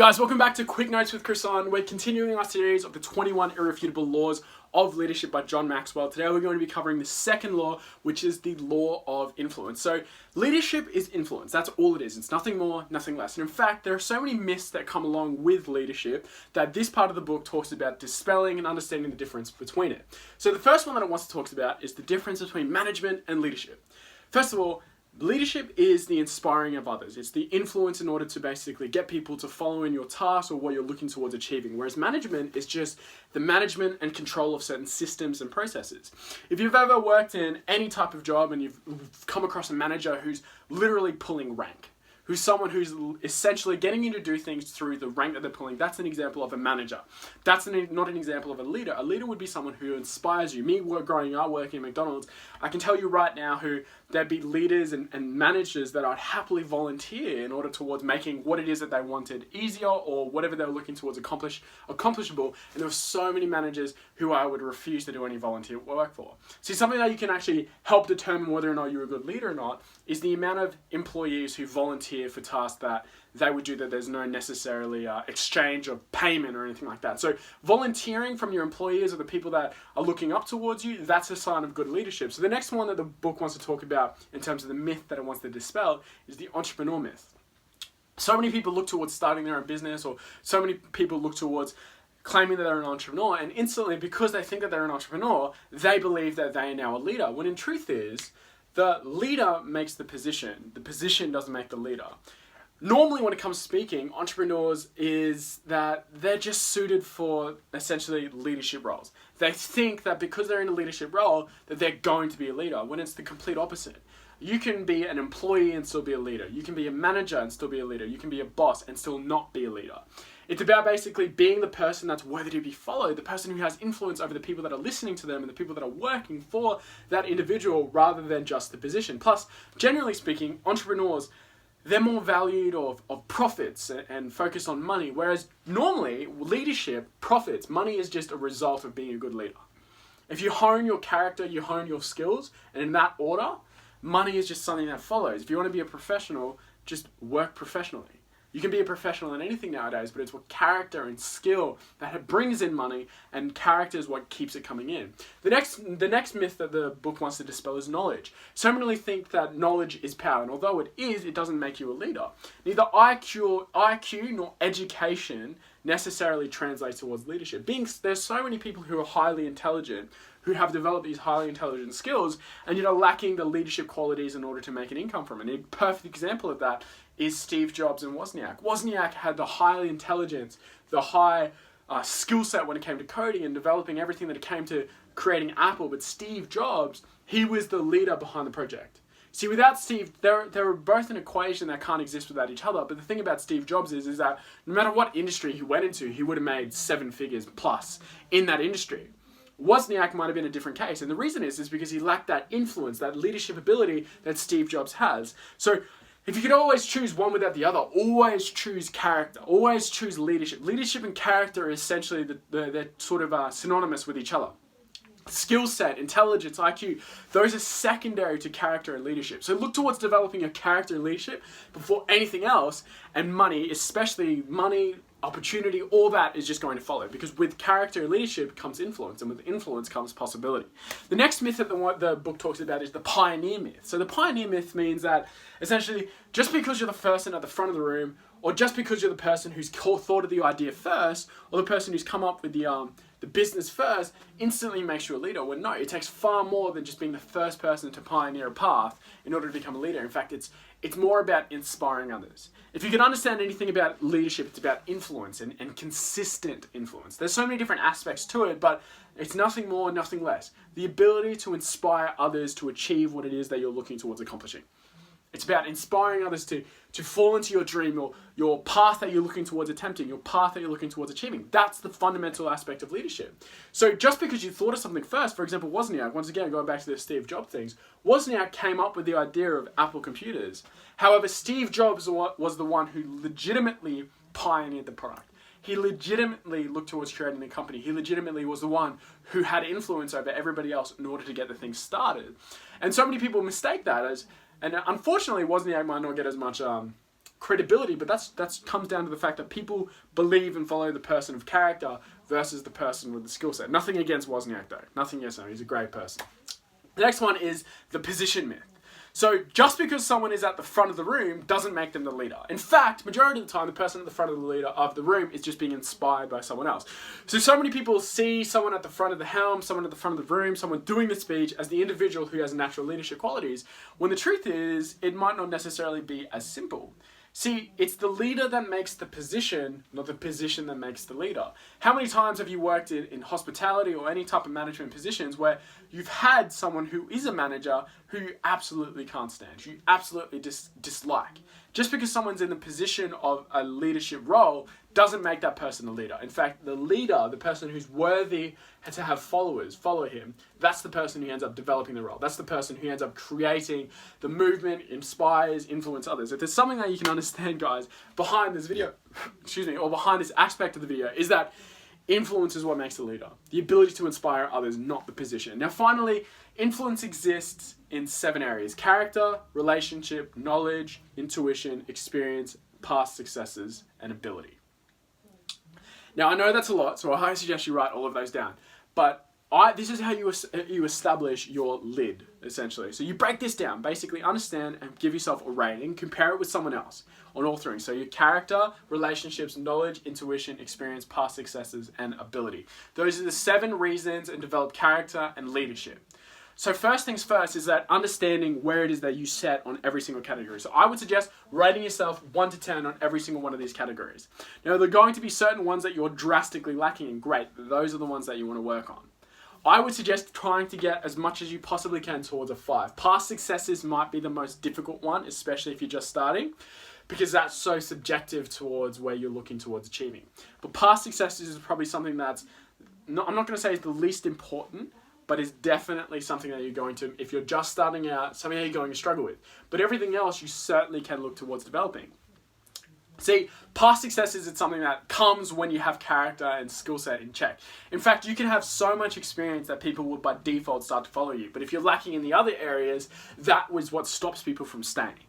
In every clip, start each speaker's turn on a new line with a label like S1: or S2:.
S1: Guys, welcome back to Quick Notes with Chris on. We're continuing our series of the 21 Irrefutable Laws of Leadership by John Maxwell. Today we're going to be covering the second law, which is the law of influence. So leadership is influence. That's all it is. It's nothing more, nothing less. And in fact, there are so many myths that come along with leadership that this part of the book talks about dispelling and understanding the difference between it. So the first one that it wants to talk about is the difference between management and leadership. First of all, leadership is the inspiring of others. It's the influence in order to basically get people to follow in your tasks or what you're looking towards achieving. Whereas management is just the management and control of certain systems and processes. If you've ever worked in any type of job and you've come across a manager who's literally pulling rank, who's someone who's essentially getting you to do things through the rank that they're pulling, that's an example of a manager. That's not an example of a leader. A leader would be someone who inspires you. Me growing up working at McDonald's, I can tell you right now who there'd be leaders and managers that I'd happily volunteer in order towards making what it is that they wanted easier or whatever they were looking towards accomplishable. And there were so many managers who I would refuse to do any volunteer work for. See, something that you can actually help determine whether or not you're a good leader or not is the amount of employees who volunteer for tasks that they would do that there's no necessarily exchange of payment or anything like that. So volunteering from your employees or the people that are looking up towards you, that's a sign of good leadership. So the next one that the book wants to talk about in terms of the myth that it wants to dispel is the entrepreneur myth. So many people look towards starting their own business, or so many people look towards claiming that they're an entrepreneur, and instantly, because they think that they're an entrepreneur, they believe that they are now a leader, when in truth is, the leader makes the position doesn't make the leader. Normally, when it comes to speaking, entrepreneurs is that they're just suited for essentially leadership roles. They think that because they're in a leadership role, that they're going to be a leader, when it's the complete opposite. You can be an employee and still be a leader. You can be a manager and still be a leader. You can be a boss and still not be a leader. It's about basically being the person that's worthy to be followed, the person who has influence over the people that are listening to them and the people that are working for that individual rather than just the position. Plus, generally speaking, entrepreneurs, they're more valued of profits and focus on money, whereas normally leadership, profits, money is just a result of being a good leader. If you hone your character, you hone your skills, and in that order, money is just something that follows. If you want to be a professional, just work professionally. You can be a professional in anything nowadays, but it's what character and skill that brings in money, and character is what keeps it coming in. The next myth that the book wants to dispel is knowledge. So many think that knowledge is power, and although it is, it doesn't make you a leader. Neither IQ nor education necessarily translates towards leadership. There's so many people who are highly intelligent, who have developed these highly intelligent skills, and yet are lacking the leadership qualities in order to make an income from it. And a perfect example of that is Steve Jobs and Wozniak. Wozniak had the highly intelligence, the high skill set when it came to coding and developing everything that it came to creating Apple. But Steve Jobs, he was the leader behind the project. See, without Steve, they're both an equation that can't exist without each other. But the thing about Steve Jobs is that no matter what industry he went into, he would have made 7 figures plus in that industry. Wozniak might have been a different case. And the reason is because he lacked that influence, that leadership ability that Steve Jobs has. So if you could always choose one without the other, always choose character, always choose leadership. Leadership and character are essentially they're sort of synonymous with each other. Skill set, intelligence, IQ, those are secondary to character and leadership. So look towards developing your character and leadership before anything else, and money, especially money, opportunity, all that is just going to follow, because with character and leadership comes influence, and with influence comes possibility. The next myth that the book talks about is the pioneer myth. So the pioneer myth means that essentially just because you're the person at the front of the room, or just because you're the person who's thought of the idea first, or the person who's come up with the business first, instantly makes you a leader. Well, no, it takes far more than just being the first person to pioneer a path in order to become a leader. In fact, it's more about inspiring others. If you can understand anything about leadership, it's about influence and consistent influence. There's so many different aspects to it, but it's nothing more, nothing less. The ability to inspire others to achieve what it is that you're looking towards accomplishing. It's about inspiring others to fall into your dream, your path that you're looking towards attempting, your path that you're looking towards achieving. That's the fundamental aspect of leadership. So just because you thought of something first, for example, Wozniak, once again, going back to the Steve Jobs things, Wozniak came up with the idea of Apple computers. However, Steve Jobs was the one who legitimately pioneered the product. He legitimately looked towards creating a company. He legitimately was the one who had influence over everybody else in order to get the thing started. And so many people mistake that as, and unfortunately Wozniak might not get as much credibility, but that's comes down to the fact that people believe and follow the person of character versus the person with the skill set. Nothing against Wozniak though. Nothing against him. He's a great person. The next one is the position myth. So just because someone is at the front of the room doesn't make them the leader. In fact, majority of the time, the person at the front of the room is just being inspired by someone else. So many people see someone at the front of the helm, someone at the front of the room, someone doing the speech as the individual who has natural leadership qualities, when the truth is, it might not necessarily be as simple. See, it's the leader that makes the position, not the position that makes the leader. How many times have you worked in hospitality or any type of management positions where you've had someone who is a manager who you absolutely can't stand, you absolutely dislike? Just because someone's in the position of a leadership role doesn't make that person a leader. In fact, the leader, the person who's worthy to have followers follow him, that's the person who ends up developing the role. That's the person who ends up creating the movement, inspires, influence others. If there's something that you can understand, guys, behind this video, or behind this aspect of the video, is that influence is what makes a leader. The ability to inspire others, not the position. Now, finally, influence exists in 7 areas: character, relationship, knowledge, intuition, experience, past successes, and ability. Now, I know that's a lot, so I highly suggest you write all of those down. But this is how you establish your lid, essentially. So you break this down, basically understand and give yourself a rating, compare it with someone else on all 3. So your character, relationships, knowledge, intuition, experience, past successes, and ability. Those are the 7 reasons and develop character and leadership. So first things first is that understanding where it is that you set on every single category. So I would suggest rating yourself 1 to 10 on every single one of these categories. Now, there are going to be certain ones that you're drastically lacking in. Great, those are the ones that you want to work on. I would suggest trying to get as much as you possibly can towards a 5. Past successes might be the most difficult one, especially if you're just starting, because that's so subjective towards where you're looking towards achieving. But past successes is probably something that's, I'm not going to say is the least important, but it's definitely something that you're going to, if you're just starting out, something that you're going to struggle with. But everything else you certainly can look towards developing. See, past successes is something that comes when you have character and skill set in check. In fact, you can have so much experience that people will by default start to follow you. But if you're lacking in the other areas, that was what stops people from staying.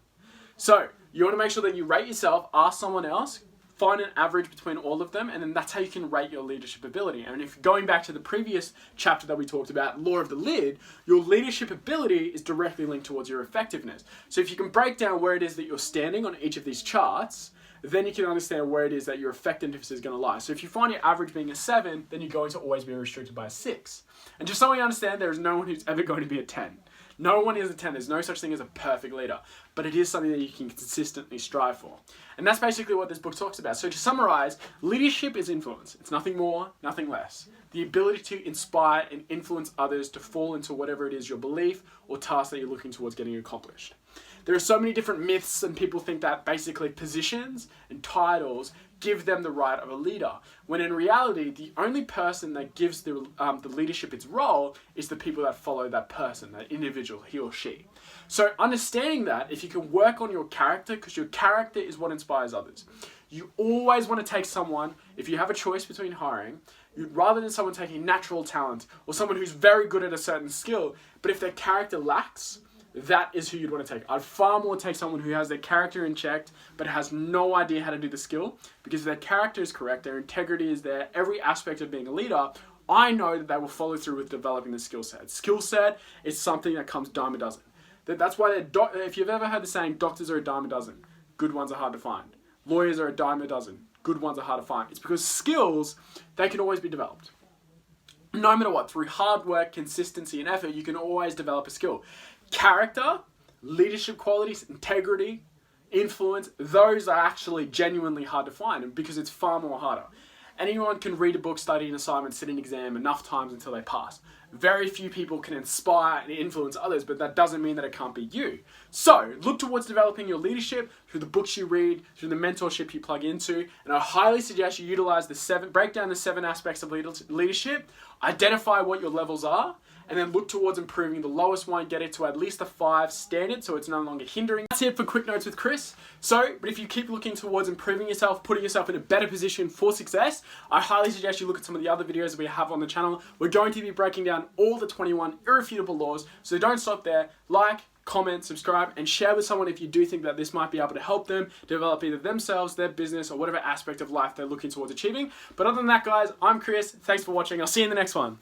S1: So you want to make sure that you rate yourself, ask someone else, find an average between all of them, and then that's how you can rate your leadership ability. And if going back to the previous chapter that we talked about, Law of the Lid, your leadership ability is directly linked towards your effectiveness. So if you can break down where it is that you're standing on each of these charts, then you can understand where it is that your effectiveness is going to lie. So if you find your average being a 7, then you're going to always be restricted by a 6. And just so we understand, there is no one who's ever going to be a 10. No one is a 10. There's no such thing as a perfect leader, but it is something that you can consistently strive for. And that's basically what this book talks about. So to summarize, leadership is influence. It's nothing more, nothing less. The ability to inspire and influence others to fall into whatever it is your belief or task that you're looking towards getting accomplished. There are so many different myths, and people think that basically positions and titles give them the right of a leader, when in reality, the only person that gives the leadership its role is the people that follow that person, that individual, he or she. So understanding that, if you can work on your character, because your character is what inspires others. You always want to take someone, if you have a choice between hiring, rather than someone taking natural talent or someone who's very good at a certain skill, but if their character lacks, that is who you'd want to take. I'd far more take someone who has their character in check, but has no idea how to do the skill, because if their character is correct, their integrity is there, every aspect of being a leader, I know that they will follow through with developing the skill set. Skill set is something that comes dime a dozen. That's why, if you've ever heard the saying, doctors are a dime a dozen, good ones are hard to find. Lawyers are a dime a dozen, good ones are hard to find. It's because skills, they can always be developed. No matter what, through hard work, consistency, and effort, you can always develop a skill. Character, leadership qualities, integrity, influence, those are actually genuinely hard to find, because it's far more harder. Anyone can read a book, study an assignment, sit an exam enough times until they pass. Very few people can inspire and influence others, but that doesn't mean that it can't be you. So, look towards developing your leadership through the books you read, through the mentorship you plug into, and I highly suggest you utilize break down the 7 aspects of leadership, identify what your levels are, and then look towards improving the lowest one, get it to at least a 5 standard so it's no longer hindering. That's it for Quick Notes with Chris. But if you keep looking towards improving yourself, putting yourself in a better position for success, I highly suggest you look at some of the other videos that we have on the channel. We're going to be breaking down all the 21 irrefutable laws, so don't stop there. Like, comment, subscribe, and share with someone if you do think that this might be able to help them develop either themselves, their business, or whatever aspect of life they're looking towards achieving. But other than that, guys, I'm Chris. Thanks for watching. I'll see you in the next one.